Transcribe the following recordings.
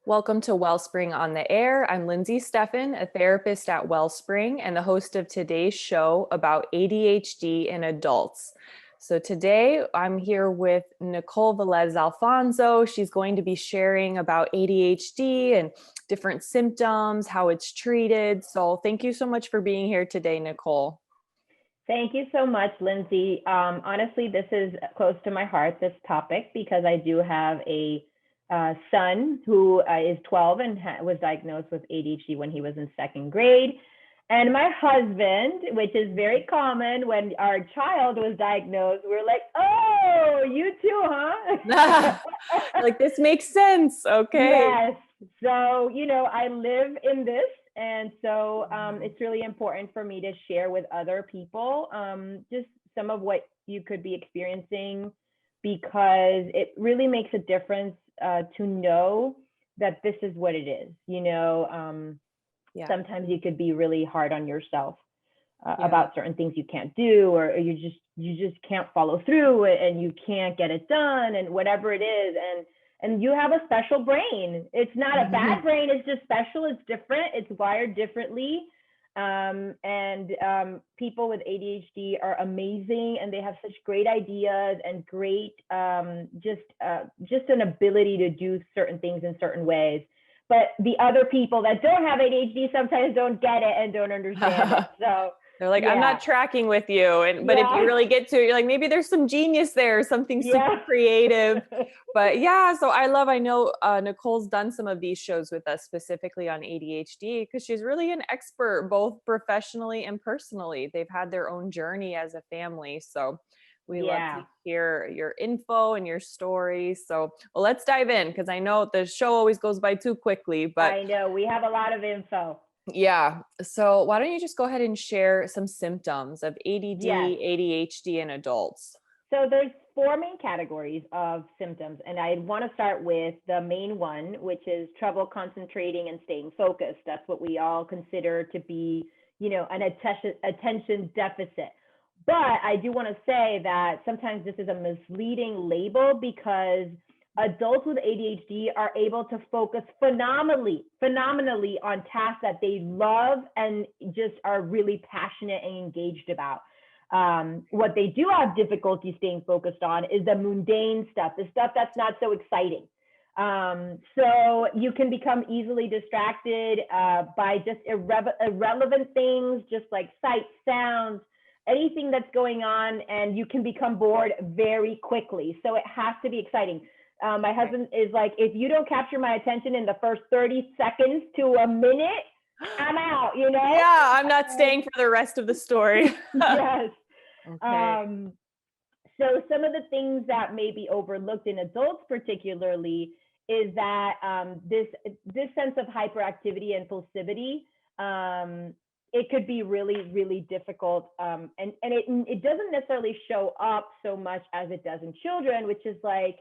Welcome to Wellspring on the Air. I'm Lindsey Steffen, a therapist at Wellspring and the host of today's show about ADHD in adults. So today I'm here with Nicole Velez-Alfonso. She's going to be sharing about ADHD and different symptoms, how it's treated. So thank you so much for being here today, Nicole. Thank you so much, Lindsey. Honestly, this is close to my heart, this topic, because I do have a son who is 12 and was diagnosed with ADHD when he was in second grade. And my husband, which is very common when our child was diagnosed, we're like, oh, you too, huh? Like, this makes sense. Okay. Yes. So, I live in this. And so it's really important for me to share with other people just some of what you could be experiencing, because it really makes a difference to know that this is what it is. Sometimes you could be really hard on yourself about certain things you can't do, or you just can't follow through and you can't get it done, and whatever it is. And you have a special brain. It's not a bad brain. It's just special. It's different. It's wired differently. People with ADHD are amazing, and they have such great ideas and great just an ability to do certain things in certain ways. But the other people that don't have ADHD sometimes don't get it and don't understand it. So they're like, I'm not tracking with you. But if you really get to it, you're like, maybe there's some genius there, something super creative. But so I know Nicole's done some of these shows with us specifically on ADHD because she's really an expert, both professionally and personally. They've had their own journey as a family. So we love to hear your info and your stories. So let's dive in, because I know the show always goes by too quickly. But I know we have a lot of info. Yeah. So why don't you just go ahead and share some symptoms of ADD, ADHD in adults? So there's 4 main categories of symptoms, and I want to start with the main one, which is trouble concentrating and staying focused. That's what we all consider to be, an attention deficit. But I do want to say that sometimes this is a misleading label, because adults with ADHD are able to focus phenomenally on tasks that they love and just are really passionate and engaged about. What they do have difficulty staying focused on is the mundane stuff, the stuff that's not so exciting. So you can become easily distracted by just irrelevant things, just like sights, sounds, anything that's going on, and you can become bored very quickly. So it has to be exciting. My husband is like, if you don't capture my attention in the first 30 seconds to a minute, I'm out, Yeah, I'm not staying for the rest of the story. Yes. Okay. So some of the things that may be overlooked in adults particularly is that this sense of hyperactivity and impulsivity, it could be really, really difficult. And it doesn't necessarily show up so much as it does in children, which is like,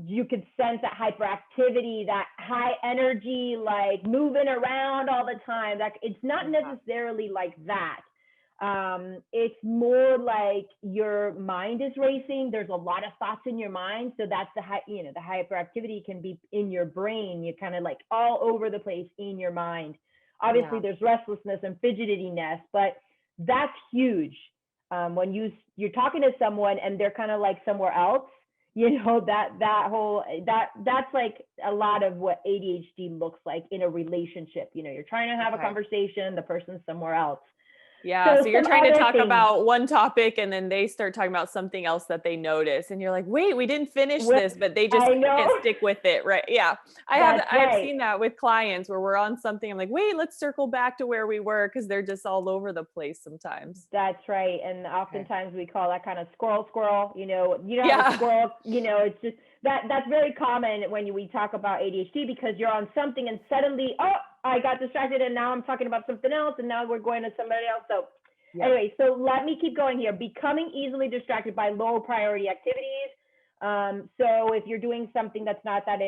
you could sense that hyperactivity, that high energy, like moving around all the time. That it's not necessarily like that. It's more like your mind is racing. There's a lot of thoughts in your mind. So that's the hyperactivity can be in your brain. You're kind of like all over the place in your mind. Obviously, there's restlessness and fidgetiness, but that's huge. When you're talking to someone and they're kind of like somewhere else, that's like a lot of what ADHD looks like in a relationship. You're trying to have a conversation, the person's somewhere else. Yeah. So you're trying to talk about one topic and then they start talking about something else that they notice. And you're like, wait, we didn't finish this, but they just can't stick with it. Right. Yeah. I've seen that with clients where we're on something. I'm like, wait, let's circle back to where we were, because they're just all over the place sometimes. That's right. And oftentimes we call that kind of squirrel, squirrel, a squirrel, it's just that's very common when we talk about ADHD, because you're on something and suddenly, I got distracted and now I'm talking about something else and now we're going to somebody else. So anyway, so let me keep going here. Becoming easily distracted by low priority activities. So if you're doing something that's not that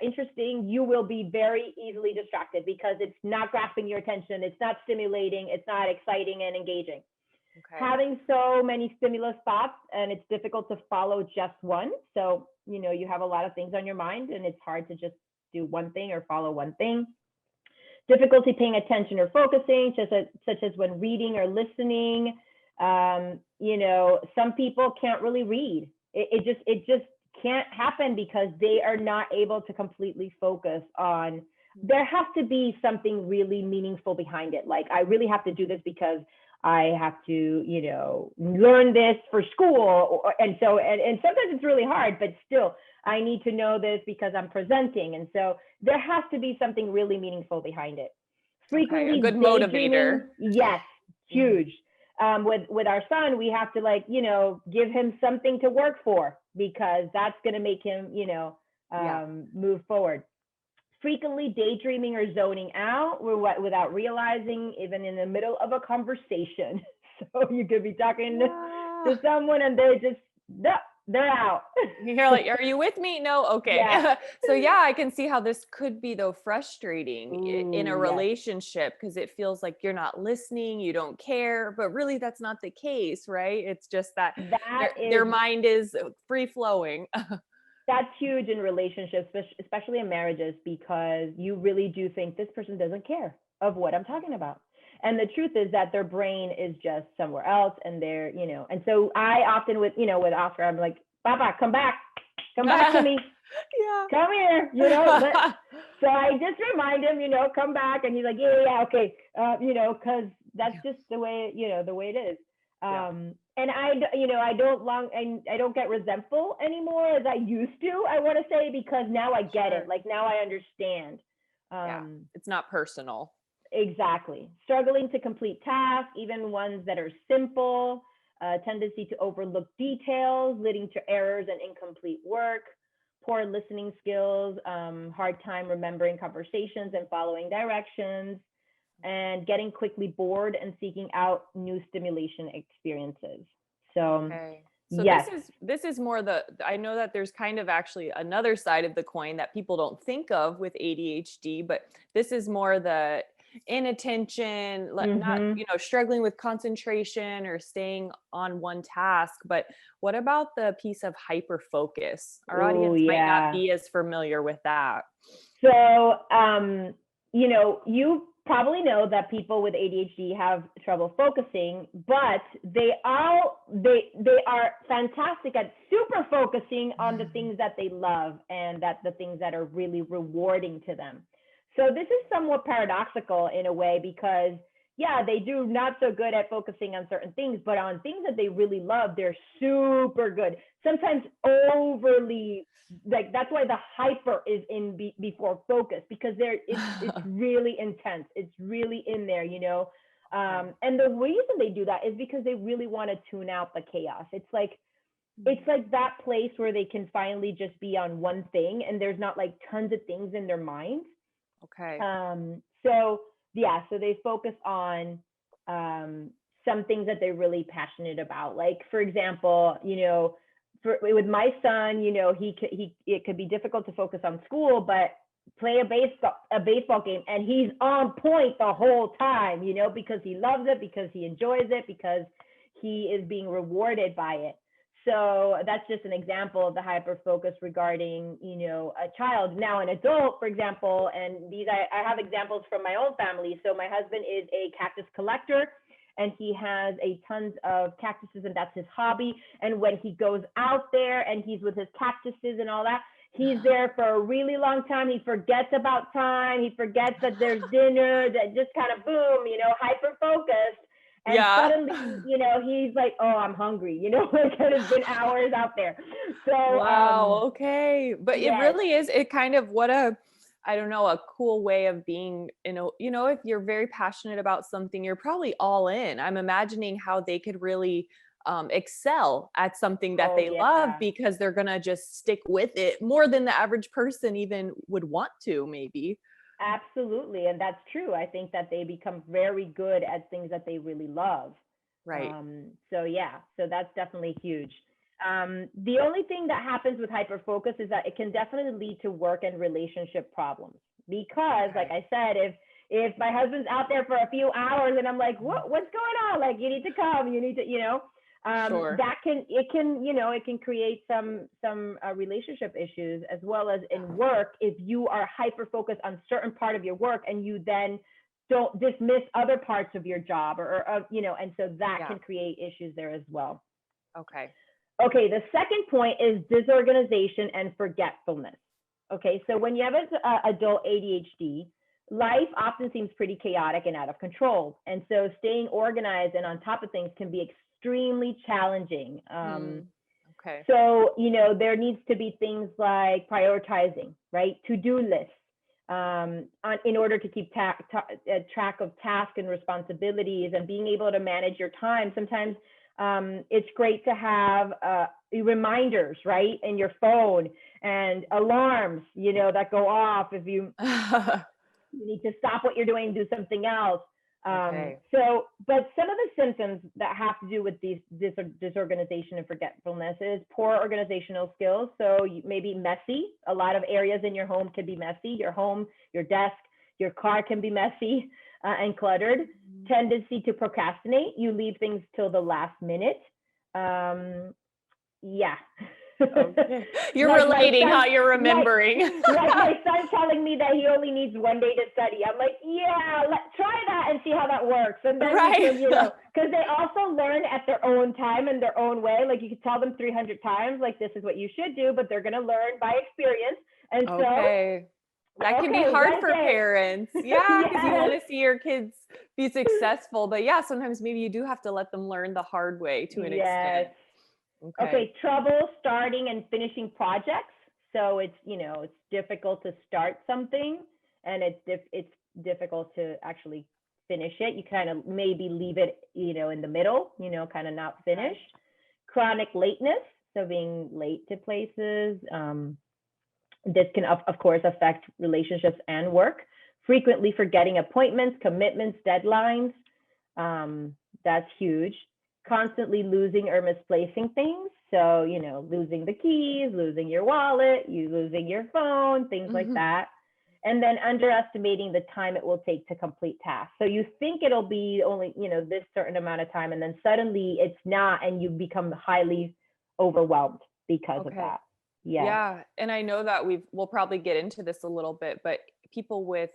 interesting, you will be very easily distracted because it's not grasping your attention. It's not stimulating. It's not exciting and engaging. Okay. Having so many stimulus thoughts, and it's difficult to follow just one. So, you have a lot of things on your mind and it's hard to just do one thing or follow one thing. Difficulty paying attention or focusing, such as when reading or listening. You know, some people can't really read. It just can't happen because they are not able to completely focus on. There has to be something really meaningful behind it. Like, I really have to do this because I have to, you know, learn this for school. And sometimes it's really hard, but still, I need to know this because I'm presenting. And so there has to be something really meaningful behind it. Frequently, a good motivator. Yes, huge. With our son, we have to, like, you know, give him something to work for, because that's going to make him, you know, move forward. Frequently daydreaming or zoning out without realizing, even in the middle of a conversation. So you could be talking to someone and they're out. You're like, are you with me? No. Okay. Yeah. So yeah, I can see how this could be, though, frustrating in a relationship, because it feels like you're not listening, you don't care, but really that's not the case, right? It's just that their mind is free flowing. That's huge in relationships, especially in marriages, because you really do think this person doesn't care of what I'm talking about. And the truth is that their brain is just somewhere else, and they're, you know, and so I often with Oscar, I'm like, Papa, come back to me. Yeah. Come here, you know. So I just remind him, you know, come back. And he's like, yeah, okay. You know, cause that's just the way, you know, the way it is. And I don't get resentful anymore as I used to, I want to say, because now I get it. Like, now I understand. It's not personal. Exactly. Struggling to complete tasks, even ones that are simple, tendency to overlook details, leading to errors and incomplete work, poor listening skills, hard time remembering conversations and following directions, and getting quickly bored and seeking out new stimulation experiences. So, yes. this is more I know that there's kind of actually another side of the coin that people don't think of with ADHD, but this is more the inattention, not, you know, struggling with concentration or staying on one task. But what about the piece of hyperfocus? Our audience might not be as familiar with that. So, you know, you probably know that people with ADHD have trouble focusing, but they are fantastic at super focusing on the things that they love and the things that are really rewarding to them. So this is somewhat paradoxical in a way, because they do not so good at focusing on certain things, but on things that they really love, they're super good. Sometimes overly, like, that's why the hyper is in before focus, because it's really intense. It's really in there, you know. And the reason they do that is because they really want to tune out the chaos. It's like that place where they can finally just be on one thing, and there's not like tons of things in their mind. Okay. So they focus on some things that they're really passionate about. Like, for example, you know, with my son, you know, it could be difficult to focus on school, but play a baseball game, and he's on point the whole time, you know, because he loves it, because he enjoys it, because he is being rewarded by it. So that's just an example of the hyper-focus regarding, you know, a child. Now, an adult, for example, and these I have examples from my own family. So my husband is a cactus collector, and he has tons of cactuses, and that's his hobby. And when he goes out there and he's with his cactuses and all that, he's there for a really long time. He forgets about time. He forgets that there's dinner, that just kind of boom, you know, hyper-focused. And suddenly, you know, he's like, oh, I'm hungry, you know, because it's been hours out there. So, wow. Okay. But it really is, it kind of, I don't know, a cool way of being, you know, if you're very passionate about something, you're probably all in. I'm imagining how they could really excel at something that they love, because they're going to just stick with it more than the average person even would want to, maybe. Absolutely. And that's true. I think that they become very good at things that they really love. Right. So that's definitely huge. The only thing that happens with hyperfocus is that it can definitely lead to work and relationship problems, because like I said, if my husband's out there for a few hours and I'm like, what's going on? Like, you need to come, you need to, you know, Sure. It can create some relationship issues, as well as in work, if you are hyper focused on certain part of your work and you then don't dismiss other parts of your job, and so that can create issues there as well. Okay. Okay, the second point is disorganization and forgetfulness. Okay, so when you have adult ADHD, life often seems pretty chaotic and out of control. And so staying organized and on top of things can be extremely challenging. Okay. So, there needs to be things like prioritizing, right? To-do lists in order to keep track of tasks and responsibilities, and being able to manage your time. Sometimes it's great to have reminders, right, in your phone, and alarms, that go off if you need to stop what you're doing and do something else. But some of the symptoms that have to do with disorganization and forgetfulness is poor organizational skills. So maybe messy. A lot of areas in your home can be messy. Your home, your desk, your car can be messy and cluttered. Tendency to procrastinate. You leave things till the last minute. Okay. You're relating how you're remembering. Like my son telling me that he only needs one day to study. I'm like, try that and see how that works. And then, because they also learn at their own time and their own way. Like, you could tell them 300 times, like, this is what you should do, but they're going to learn by experience. And that can be hard for parents. Yeah, because you want to see your kids be successful. But sometimes maybe you do have to let them learn the hard way to an extent. Okay, trouble starting and finishing projects. So it's difficult to start something, and it's difficult to actually finish it. You kind of maybe leave it, in the middle, kind of not finished. Chronic lateness, so being late to places. This can, of course, affect relationships and work. Frequently forgetting appointments, commitments, deadlines. That's huge. Constantly losing or misplacing things. So, losing the keys, losing your wallet, losing your phone, things like that. And then underestimating the time it will take to complete tasks. So you think it'll be only, this certain amount of time, and then suddenly it's not, and you become highly overwhelmed because of that. Yeah. And I know that we'll probably get into this a little bit, but people with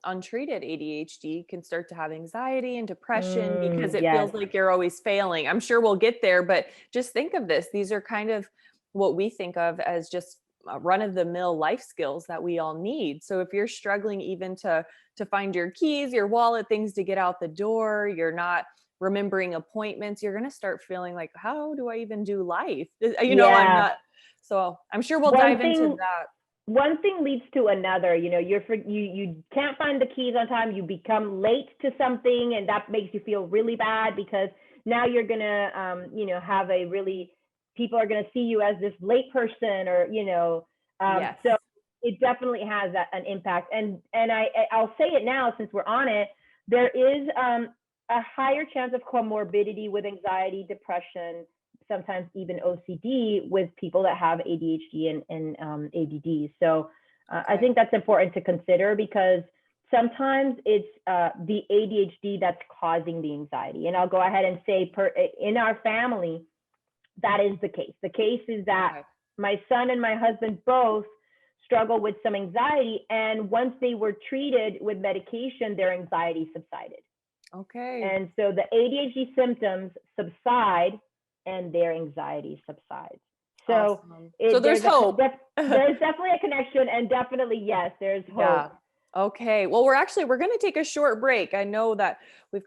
untreated ADHD can start to have anxiety and depression because it feels like you're always failing. I'm sure we'll get there, but just think of this. These are kind of what we think of as just run-of-the-mill life skills that we all need. So if you're struggling even to find your keys, your wallet, things to get out the door, you're not remembering appointments, you're going to start feeling like, how do I even do life? I'm not. So I'm sure we'll dive into that. One thing leads to another. You can't find the keys on time. You become late to something, and that makes you feel really bad, because now you're gonna, people are gonna see you as this late person, or So it definitely has an impact. And I'll say it now, since we're on it. There is a higher chance of comorbidity with anxiety, depression, sometimes even OCD with people that have ADHD and ADD. So I think that's important to consider, because sometimes it's the ADHD that's causing the anxiety. And I'll go ahead and say, in our family, that is the case. The case is that my son and my husband both struggle with some anxiety, and once they were treated with medication, their anxiety subsided. Okay. And so the ADHD symptoms subside, and their anxiety subsides. So, there's hope. There's definitely a connection, and definitely, yes, there's hope. Yeah. Okay. Well, we're going to take a short break. I know that we've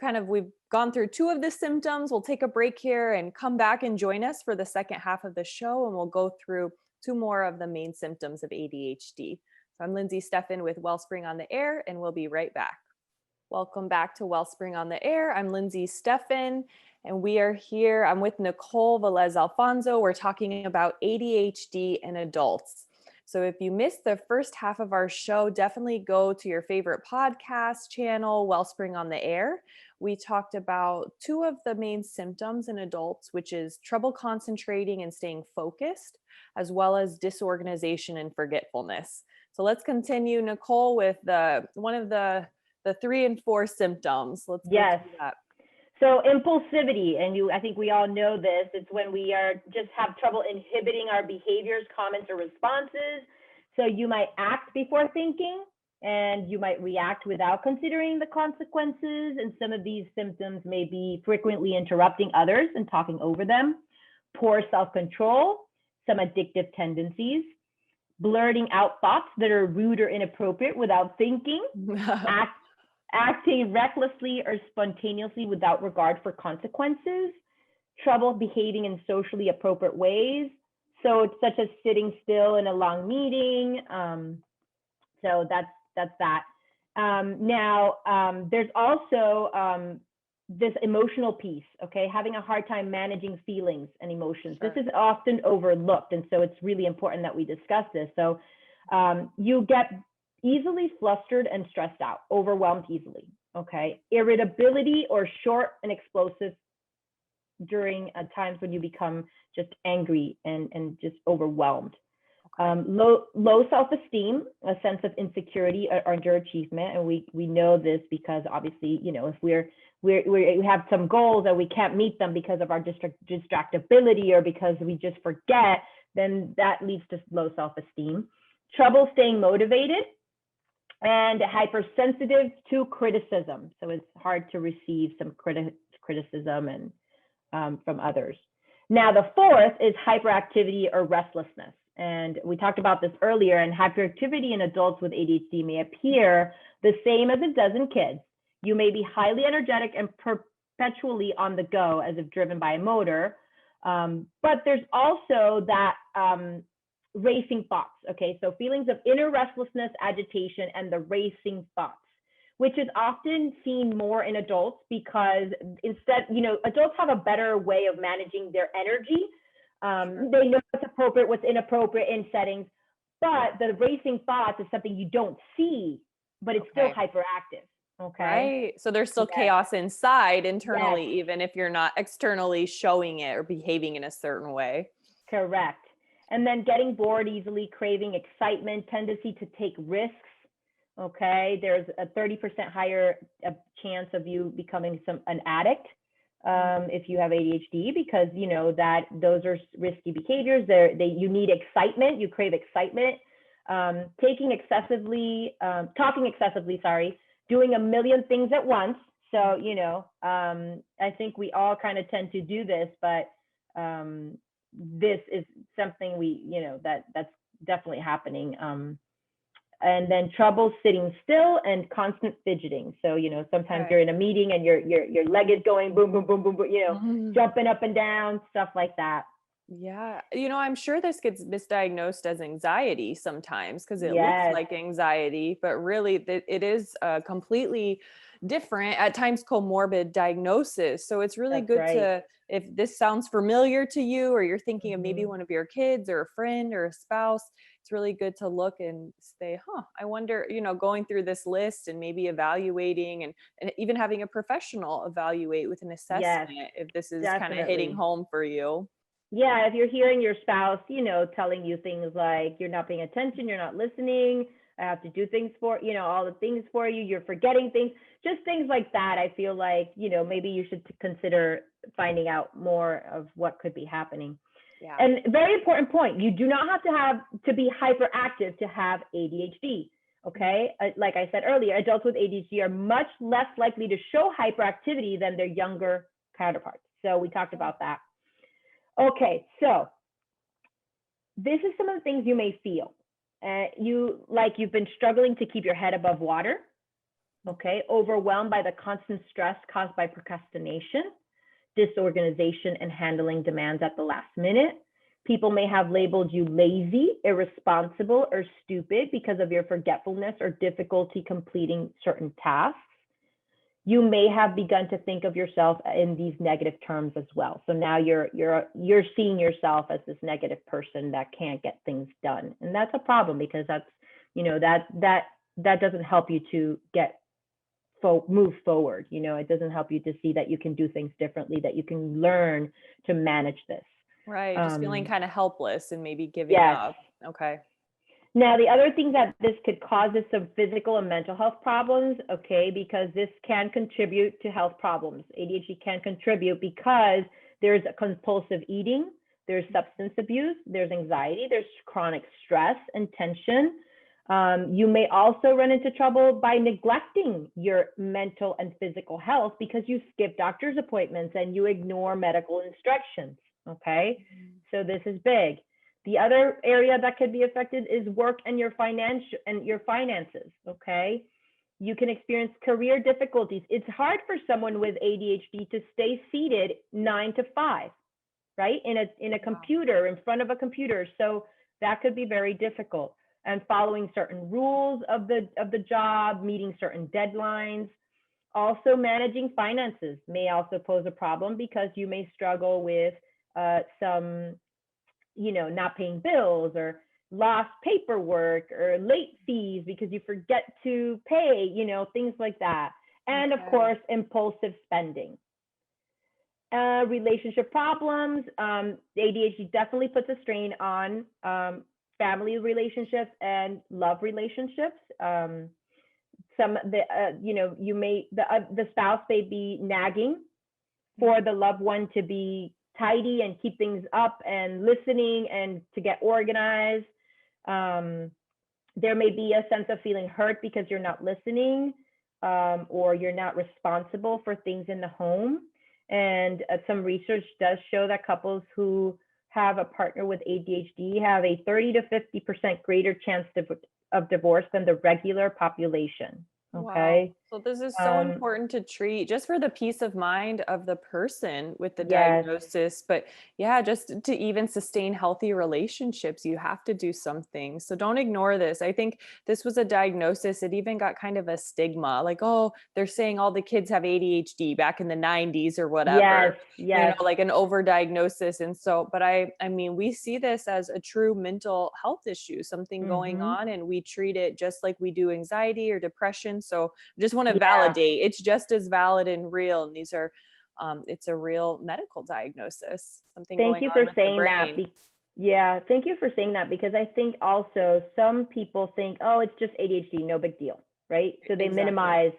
gone through two of the symptoms. We'll take a break here and come back and join us for the second half of the show, and we'll go through two more of the main symptoms of ADHD. So I'm Lindsey Steffen with Wellspring on the Air, and we'll be right back. Welcome back to Wellspring on the Air. I'm Lindsey Steffen, and we are here. I'm with Nicole Velez-Alfonso. We're talking about ADHD in adults. So if you missed the first half of our show, definitely go to your favorite podcast channel, Wellspring on the Air. We talked about two of the main symptoms in adults, which is trouble concentrating and staying focused, as well as disorganization and forgetfulness. So let's continue, Nicole, with one of the 3 and 4 symptoms. Let's go through that. So impulsivity, and I think we all know this, it's when we just have trouble inhibiting our behaviors, comments, or responses. So you might act before thinking, and you might react without considering the consequences. And some of these symptoms may be frequently interrupting others and talking over them, poor self-control, some addictive tendencies, blurting out thoughts that are rude or inappropriate without thinking, acting recklessly or spontaneously without regard for consequences, trouble behaving in socially appropriate ways. So such as sitting still in a long meeting. So that's that. Now, there's also this emotional piece, okay? Having a hard time managing feelings and emotions. Sure. This is often overlooked. And so it's really important that we discuss this. So you get easily flustered and stressed out, overwhelmed easily, okay? Irritability or short and explosive during times when you become just angry and just overwhelmed. Low self-esteem, a sense of insecurity or underachievement. And we know this because obviously, you know, if we have some goals and we can't meet them because of our distractibility or because we just forget, then that leads to low self-esteem. Trouble staying motivated, and hypersensitive to criticism. So it's hard to receive some criticism and from others. Now, the fourth is hyperactivity or restlessness. And we talked about this earlier, and hyperactivity in adults with ADHD may appear the same as it does in kids. You may be highly energetic and perpetually on the go as if driven by a motor. But there's also that racing thoughts, okay? So feelings of inner restlessness, agitation, and the racing thoughts, which is often seen more in adults because instead, you know, adults have a better way of managing their energy. They know what's appropriate, what's inappropriate in settings, but the racing thoughts is something you don't see, but it's still hyperactive. Okay. Right. So there's still chaos inside internally, even if you're not externally showing it or behaving in a certain way. Correct. And then getting bored easily, craving excitement, tendency to take risks. Okay. There's a 30% higher chance of you becoming an addict if you have ADHD, because you know that those are risky behaviors. You need excitement. You crave excitement. Talking excessively, doing a million things at once. So, you know, I think we all kind of tend to do this, but this is something that's definitely happening. And then trouble sitting still and constant fidgeting. So, you know, sometimes you're in a meeting and your leg is going boom, boom, boom, boom, boom, you know, jumping up and down, stuff like that. Yeah. You know, I'm sure this gets misdiagnosed as anxiety sometimes because it looks like anxiety, but really it is a completely different, at times comorbid diagnosis. So it's really good to, if this sounds familiar to you, or you're thinking of maybe one of your kids or a friend or a spouse, it's really good to look and say, I wonder, you know, going through this list and maybe evaluating and even having a professional evaluate with an assessment if this is kind of hitting home for you. Yeah, if you're hearing your spouse, you know, telling you things like you're not paying attention, you're not listening, I have to do things for, you know, all the things for you, you're forgetting things, just things like that. I feel like, you know, maybe you should consider finding out more of what could be happening. Yeah. And very important point, you do not have to be hyperactive to have ADHD. Okay. Like I said earlier, adults with ADHD are much less likely to show hyperactivity than their younger counterparts. So we talked about that. Okay, so this is some of the things you may feel. You've been struggling to keep your head above water, okay? Overwhelmed by the constant stress caused by procrastination, disorganization, and handling demands at the last minute. People may have labeled you lazy, irresponsible, or stupid because of your forgetfulness or difficulty completing certain tasks. You may have begun to think of yourself in these negative terms as well. So now you're seeing yourself as this negative person that can't get things done. And that's a problem because that's, you know, that doesn't help you to move forward. You know, it doesn't help you to see that you can do things differently, that you can learn to manage this. Right. Just feeling kind of helpless and maybe giving up. Okay. Now, the other thing that this could cause is some physical and mental health problems, okay, because this can contribute to health problems. ADHD can contribute because there's compulsive eating, there's substance abuse, there's anxiety, there's chronic stress and tension. You may also run into trouble by neglecting your mental and physical health because you skip doctor's appointments and you ignore medical instructions, okay? So this is big. The other area that could be affected is work and your finances, okay? You can experience career difficulties. It's hard for someone with ADHD to stay seated 9 to 5, right? In a computer, in front of a computer. So that could be very difficult. And following certain rules of the job, meeting certain deadlines. Also, managing finances may also pose a problem because you may struggle with some, not paying bills or lost paperwork or late fees because you forget to pay, things like that. And of course, impulsive spending. Relationship problems. ADHD definitely puts a strain on family relationships and love relationships. The spouse may be nagging for the loved one to be tidy and keep things up and listening and to get organized. There may be a sense of feeling hurt because you're not listening or you're not responsible for things in the home. And some research does show that couples who have a partner with ADHD have a 30 to 50% greater chance of divorce than the regular population. Okay. Wow. So this is so important to treat just for the peace of mind of the person with the diagnosis. But yeah, just to even sustain healthy relationships, you have to do something. So don't ignore this. I think this was a diagnosis. It even got kind of a stigma, like, oh, they're saying all the kids have ADHD back in the 90s or whatever, like an overdiagnosis. And so, but I mean, we see this as a true mental health issue, something going on, and we treat it just like we do anxiety or depression. So I just want to validate it's just as valid and real. And these are, it's a real medical diagnosis. Something Thank going you on for with saying the that. brain. Thank you for saying that, because I think also some people think, oh, it's just ADHD, no big deal, right? So they minimize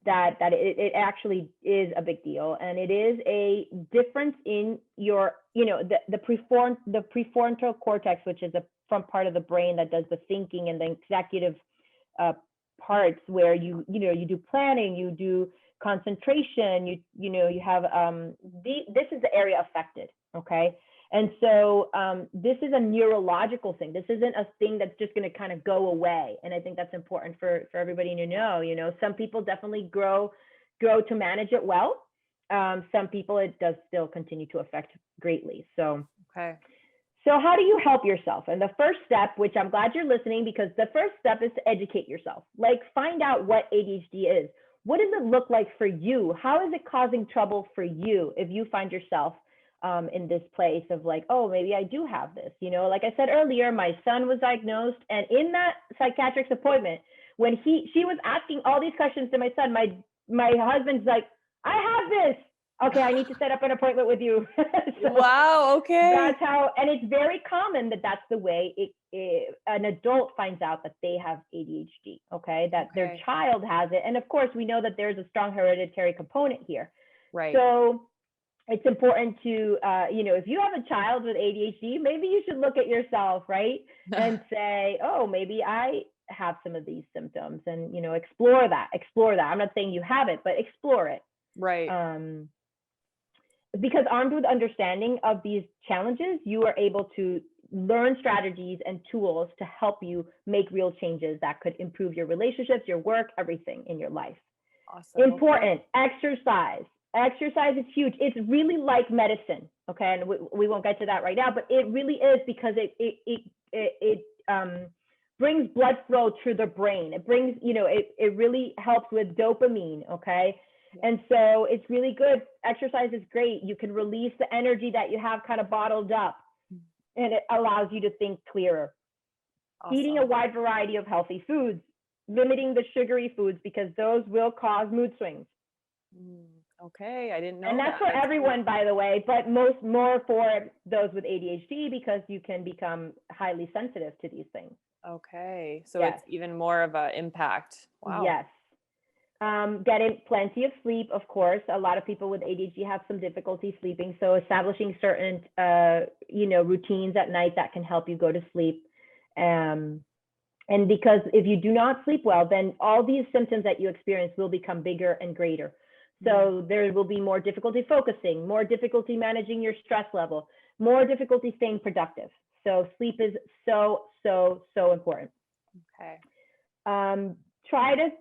that it actually is a big deal, and it is a difference in your, the prefrontal cortex, which is the front part of the brain that does the thinking, and the executive parts where you do planning, you do concentration, you have this is the area affected, okay? And so this is a neurological thing. This isn't a thing that's just going to kind of go away. And I think that's important for everybody to know. Some people definitely grow to manage it well. Some people, it does still continue to affect greatly. So So how do you help yourself? And the first step, which I'm glad you're listening, because the first step is to educate yourself. Like, find out what ADHD is. What does it look like for you? How is it causing trouble for you if you find yourself in this place of like, oh, maybe I do have this? Like I said earlier, my son was diagnosed, and in that psychiatrist appointment, when she was asking all these questions to my son, my husband's like, I have this. Okay, I need to set up an appointment with you. Wow, okay. That's how, and it's very common that's the way an adult finds out that they have ADHD, okay? That their child has it. And of course, we know that there's a strong hereditary component here. Right. So it's important to, if you have a child with ADHD, maybe you should look at yourself, right? And say, oh, maybe I have some of these symptoms, and, explore that. I'm not saying you have it, but explore it. Right. Because armed with understanding of these challenges, you are able to learn strategies and tools to help you make real changes that could improve your relationships, your work, everything in your life. Awesome. Important. Exercise. Exercise is huge. It's really like medicine. Okay. And we won't get to that right now, but it really is, because it brings blood flow through the brain. It brings, it really helps with dopamine. Okay. And so it's really good. Exercise is great. You can release the energy that you have kind of bottled up, and it allows you to think clearer. Awesome. Eating a wide variety of healthy foods, limiting the sugary foods, because those will cause mood swings. Okay, I didn't know. And that's for everyone, by the way, but more for those with ADHD, because you can become highly sensitive to these things. Okay. So Yes. it's even more of an impact. Wow. Yes. Getting plenty of sleep, of course. A lot of people with ADHD have some difficulty sleeping. So establishing certain, routines at night that can help you go to sleep. And because if you do not sleep well, then all these symptoms that you experience will become bigger and greater. So there will be more difficulty focusing, more difficulty managing your stress level, more difficulty staying productive. So sleep is so, so, so important. Okay. Try to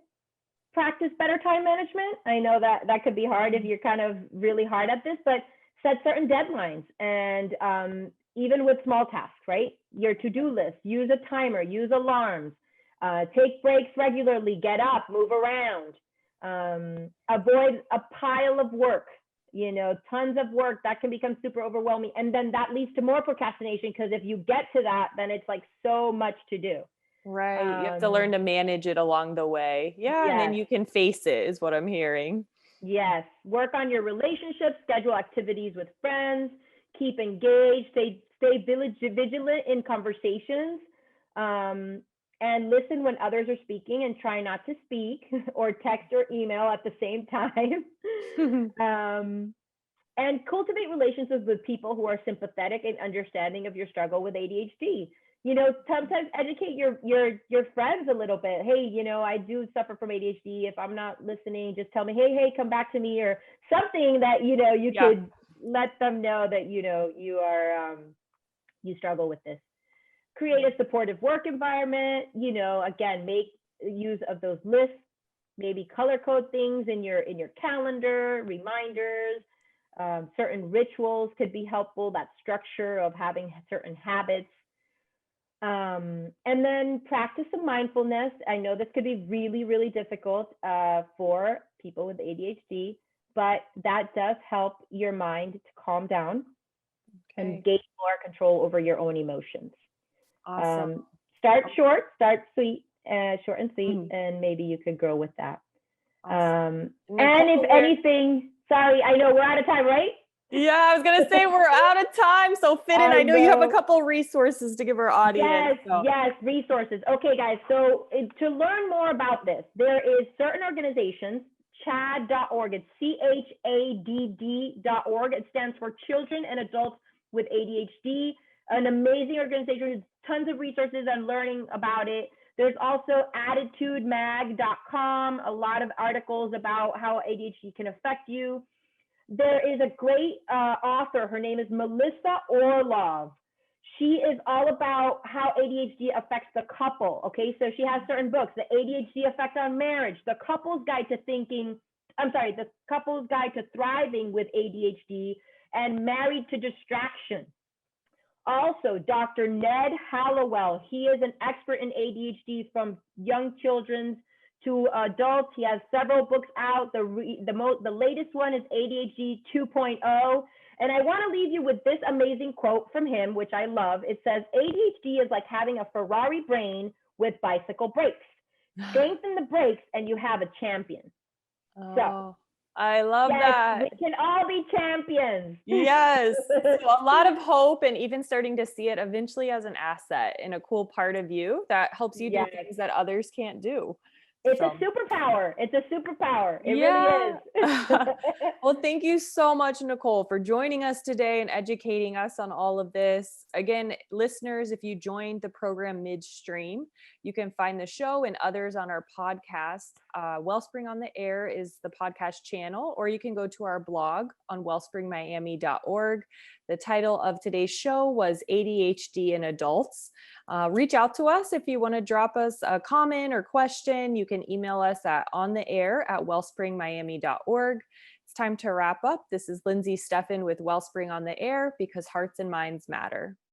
practice better time management. I know that could be hard if you're kind of really hard at this, but set certain deadlines. And even with small tasks, right? Your to-do list, use a timer, use alarms, take breaks regularly, get up, move around, avoid a pile of work, tons of work that can become super overwhelming. And then that leads to more procrastination, because if you get to that, then it's like so much to do. Right. You have to learn to manage it along the way. Yeah. Yes. And then you can face it, is what I'm hearing. Yes. Work on your relationships, schedule activities with friends, keep engaged, stay vigilant in conversations, and listen when others are speaking, and try not to speak or text or email at the same time. And cultivate relationships with people who are sympathetic and understanding of your struggle with ADHD. Sometimes educate your friends a little bit. Hey, I do suffer from ADHD. If I'm not listening, just tell me, hey, come back to me, or something that, you could let them know that, you are, you struggle with this. Create a supportive work environment, again, make use of those lists, maybe color code things in your calendar, reminders, certain rituals could be helpful, that structure of having certain habits. And then practice some mindfulness. I know this could be really, really difficult for people with ADHD, but that does help your mind to calm down and gain more control over your own emotions. Awesome. Start short, start sweet, short and sweet, and maybe you could grow with that. Awesome. And if anything, sorry, I know we're out of time, right? Yeah, I was going to say we're out of time. So fit in. I know you have a couple resources to give our audience. Yes, resources. Okay, guys. So to learn more about this, there is certain organizations, CHADD.org. It's CHADD.org. It stands for Children and Adults with ADHD. An amazing organization with tons of resources and learning about it. There's also attitudemag.com, a lot of articles about how ADHD can affect you. There is a great author. Her name is Melissa Orlov. She is all about how ADHD affects the couple. Okay, so she has certain books: The ADHD Effect on Marriage, The Couple's Guide to Thriving with ADHD, and Married to Distraction. Also, Dr. Ned Hallowell. He is an expert in ADHD from young children to adults. He has several books out. The latest one is ADHD 2.0. And I want to leave you with this amazing quote from him, which I love. It says, ADHD is like having a Ferrari brain with bicycle brakes. Strengthen the brakes and you have a champion. So I love that. We can all be champions. Yes. So a lot of hope, and even starting to see it eventually as an asset and a cool part of you that helps you do things that others can't do. It's a superpower. It really is. Well, thank you so much, Nicole, for joining us today and educating us on all of this. Again, listeners, if you joined the program midstream, you can find the show and others on our podcast. Wellspring on the Air is the podcast channel, or you can go to our blog on wellspringmiami.org. The title of today's show was ADHD in Adults. Reach out to us if you want to drop us a comment or question. You can email us at ontheair@wellspringmiami.org. It's time to wrap up. This is Lindsey Steffen with Wellspring on the Air, because hearts and minds matter.